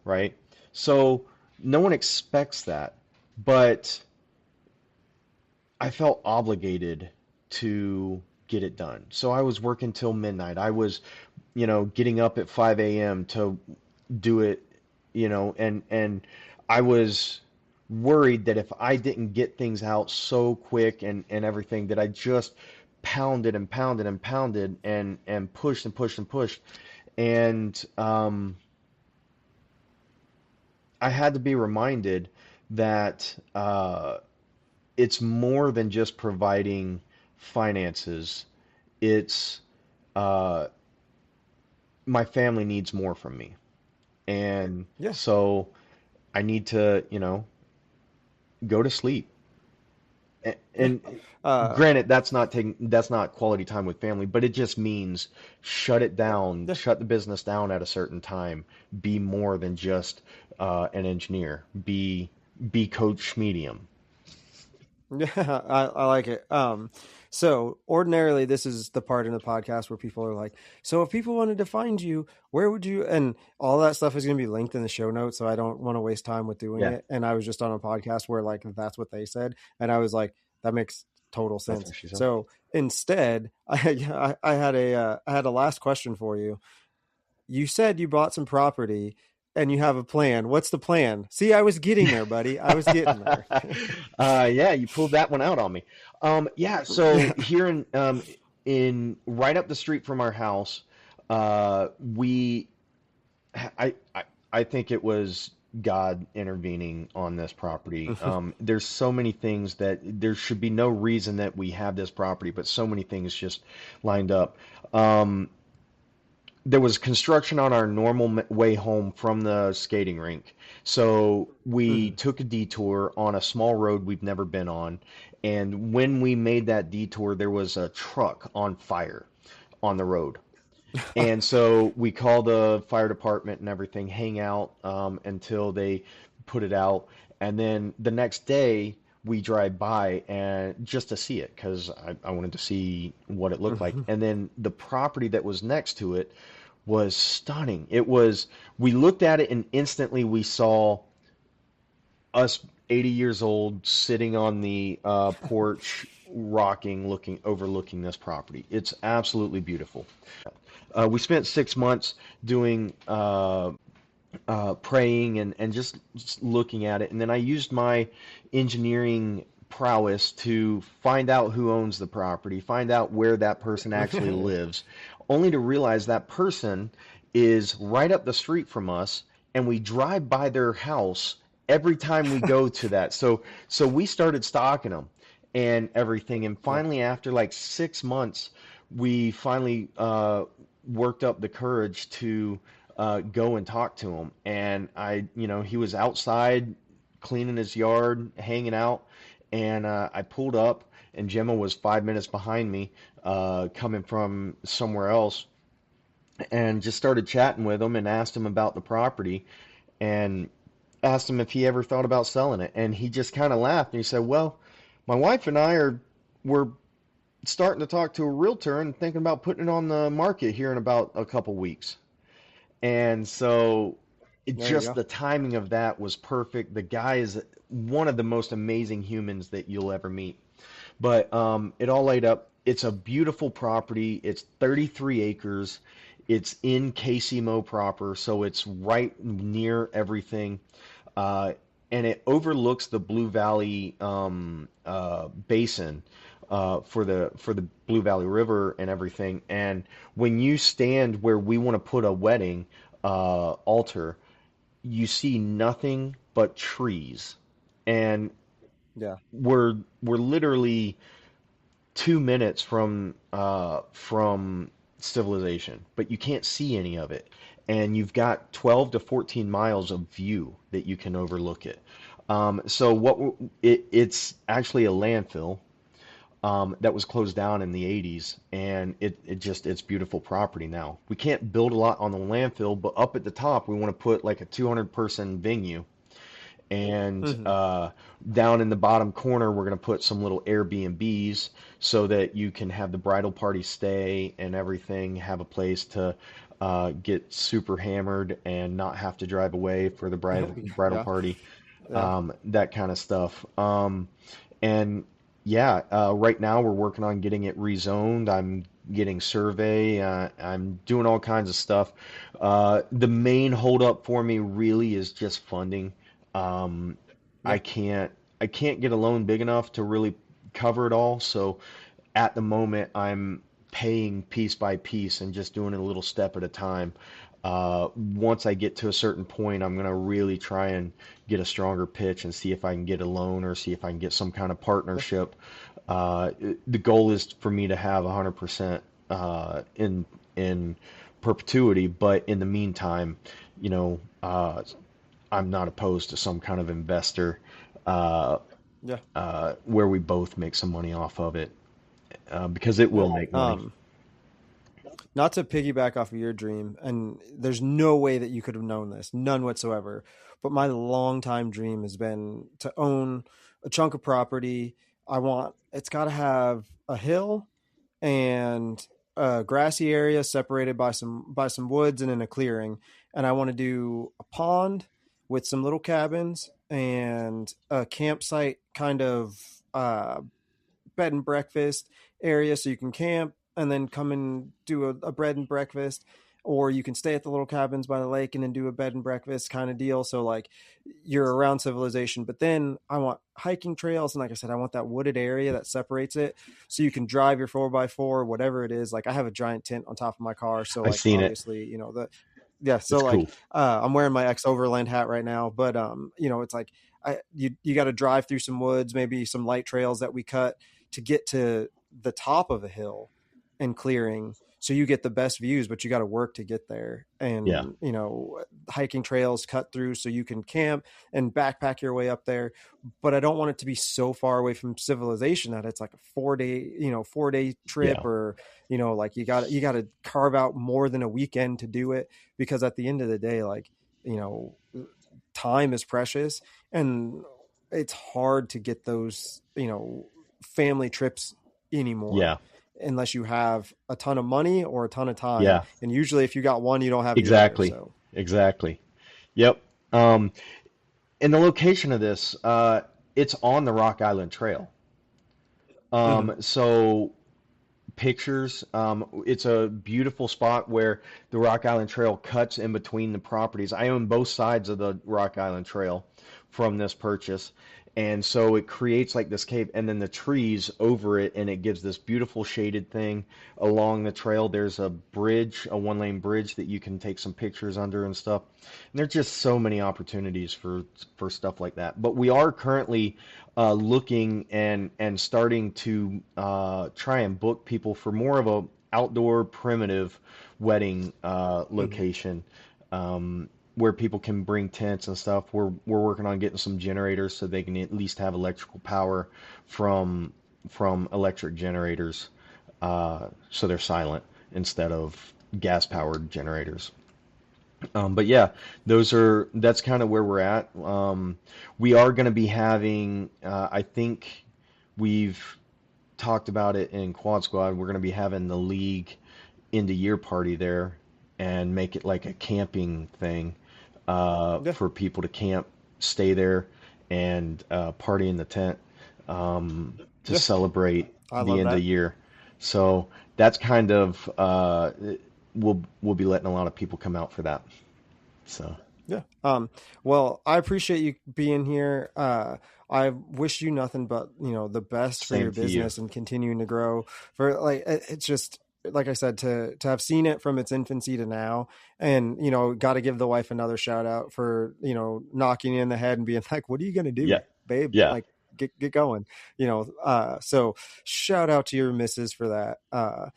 right? So no one expects that, but I felt obligated to get it done. So I was working till midnight. I was, getting up at 5 a.m. to do it, and I was worried that if I didn't get things out so quick and everything that I just pounded and pounded and pounded and pushed and pushed and pushed. And I had to be reminded that it's more than just providing finances. It's uh, my family needs more from me. And
Yeah.
so I need to, go to sleep.
Yeah.
And
Uh,
granted, that's not quality time with family, but it just means shut it down,
yeah.
shut the business down at a certain time. Be more than just an engineer. Be Coach Medium.
Yeah, I like it. So ordinarily, this is the part in the podcast where people are like, "So if people wanted to find you, where would you?" And all that stuff is going to be linked in the show notes, so I don't want to waste time with doing
Yeah,
it. And I was just on a podcast where like that's what they said, and I was like, that makes total
that's
sense.
what she said.
So instead, I had a last question for you. You said you bought some property and you have a plan. What's the plan? See, I was getting there, buddy. I was getting there.
Yeah, you pulled that one out on me. Yeah, so
Yeah.
here in right up the street from our house, we I I think it was God intervening on this property. There's so many things that there should be no reason that we have this property, but so many things just lined up. Um, there was construction on our normal way home from the skating rink. So we
Mhm.
took a detour on a small road we've never been on. And when we made that detour, there was a truck on fire on the road. And so we called the fire department and everything, hang out until they put it out. And then the next day, we drive by and just to see it because I wanted to see what it looked like. And then the property that was next to it was stunning. We looked at it and instantly we saw us 80 years old sitting on the porch, rocking, overlooking this property. It's absolutely beautiful. We spent 6 months doing praying and just looking at it. And then I used my engineering prowess to find out who owns the property, find out where that person actually lives, only to realize that person is right up the street from us, and we drive by their house every time we go to that. So we started stalking them and everything. And
Yeah.
finally, after like 6 months, we finally worked up the courage to go and talk to him. And he was outside cleaning his yard, hanging out, and I pulled up, and Gemma was 5 minutes behind me, coming from somewhere else, and just started chatting with him and asked him about the property, and asked him if he ever thought about selling it. And he just kind of laughed and he said, "Well, my wife and we're starting to talk to a realtor and thinking about putting it on the market here in about a couple weeks." And so
There you
just
go.
the timing of that was perfect. The guy is one of the most amazing humans that you'll ever meet. But it all laid up. It's a beautiful property. It's 33 acres. It's in KCMO proper, so it's right near everything. Uh, and it overlooks the Blue Valley basin for the Blue Valley River and everything. And when you stand where we want to put a wedding altar, you see nothing but trees, and
Yeah.
we're literally 2 minutes from civilization, but you can't see any of it. And you've got 12 to 14 miles of view that you can overlook it. So it's actually a landfill that was closed down in the 80s, and it's beautiful property now. We can't build a lot on the landfill, but up at the top we want to put like a 200 person venue, and
Hmm.
down in the bottom corner we're going to put some little Airbnbs so that you can have the bridal party stay and everything, have a place to get super hammered and not have to drive away for the bridal
Yeah.
party,
Yeah.
that kind of stuff. And yeah, right now we're working on getting it rezoned. I'm getting survey. I'm doing all kinds of stuff. The main holdup for me really is just funding. Um, I
Yeah.
can't I can't get a loan big enough to really cover it all. So at the moment, I'm paying piece by piece and just doing it a little step at a time. Once I get to a certain point, I'm going to really try and get a stronger pitch and see if I can get a loan or see if I can get some kind of
Yeah.
partnership. The goal is for me to have 100% in perpetuity, but in the meantime, you know, I'm not opposed to some kind of investor uh,
Yeah.
where we both make some money off of it, because it will
Yeah.
make money.
Not to piggyback off of your dream, and there's no way that you could have known this, none whatsoever. But my longtime dream has been to own a chunk of property. It's got to have a hill and a grassy area separated by some woods and in a clearing. And I want to do a pond with some little cabins and a campsite kind of bed and breakfast area so you can camp and then come and do a bread and breakfast, or you can stay at the little cabins by the lake and then do a bed and breakfast kind of deal, so like you're around civilization. But then I want hiking trails, and like I said, I want that wooded area that separates it so you can drive your 4x4, whatever it is. Like I have a giant tent on top of my car, so
I've
like
seen it.
obviously the yeah, so
It's
like
cool.
I'm wearing my ex overland hat right now, but it's like you got to drive through some woods, maybe some light trails that we cut to get to the top of a hill and clearing, so you get the best views, but you got to work to get there.
Yeah,
And hiking trails cut through so you can camp and backpack your way up there. But I don't want it to be so far away from civilization that it's like a 4-day
yeah,
trip, or like you got to carve out more than a weekend to do it, because at the end of the day, like, you know time is precious. And it's hard to get those, family trips anymore.
Yeah.
Unless you have a ton of money or a ton of time.
Yeah.
And usually if you got one, you don't have the
Exactly.
other. So.
Exactly. Yep. And the location of this, it's on the Rock Island Trail. So pictures, it's a beautiful spot where the Rock Island Trail cuts in between the properties. I own both sides of the Rock Island Trail from this purchase. And so it creates like this cave and then the trees over it, and it gives this beautiful shaded thing along the trail. There's a bridge, a 1-lane bridge that you can take some pictures under and stuff. And there's just so many opportunities for stuff like that. But we are currently looking and starting to try and book people for more of a outdoor primitive wedding location. Where people can bring tents and stuff. We're working on getting some generators so they can at least have electrical power from electric generators, so they're silent instead of gas powered generators. But yeah, that's kind of where we're at. We are going to be having, I think we've talked about it in Quad Squad. We're going to be having the league end of year party there and make it like a camping thing. For people to camp, stay there, and party in the tent to celebrate the end of the year. So that's kind of we'll be letting a lot of people come out for that. So
yeah. Well, I appreciate you being here. I wish you nothing but the best for your business and continuing to grow. For like, it's just. Like I said, to have seen it from its infancy to now, and got to give the wife another shout out for knocking you in the head and being like, "What are you gonna do, babe?
Yeah.
Like get going." So shout out to your missus for that.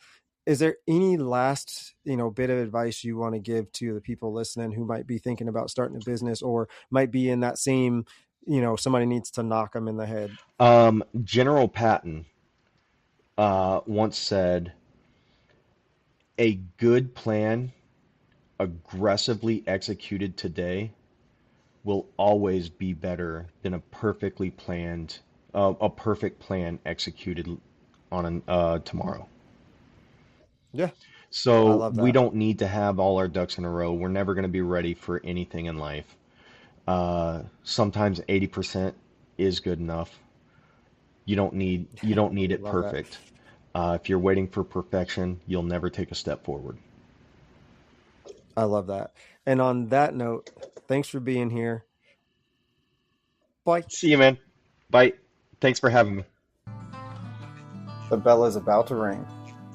Is there any last bit of advice you want to give to the people listening who might be thinking about starting a business or might be in that same somebody needs to knock them in the head?
General Patton once said, a good plan, aggressively executed today, will always be better than a perfect plan executed on tomorrow.
Yeah.
So we don't need to have all our ducks in a row. We're never going to be ready for anything in life. Sometimes 80% is good enough. You don't need it perfect. If you're waiting for perfection, you'll never take a step forward.
I love that. And on that note, thanks for being here. Bye.
See you, man. Bye. Thanks for having me.
The bell is about to ring.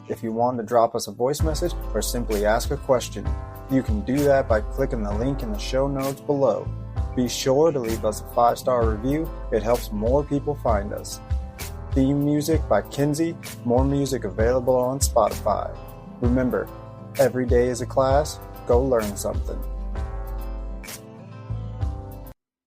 If you want to drop us a voice message or simply ask a question, you can do that by clicking the link in the show notes below. Be sure to leave us a 5-star review. It helps more people find us. Theme music by Kinsey. More music available on Spotify. Remember, every day is a class. Go learn something.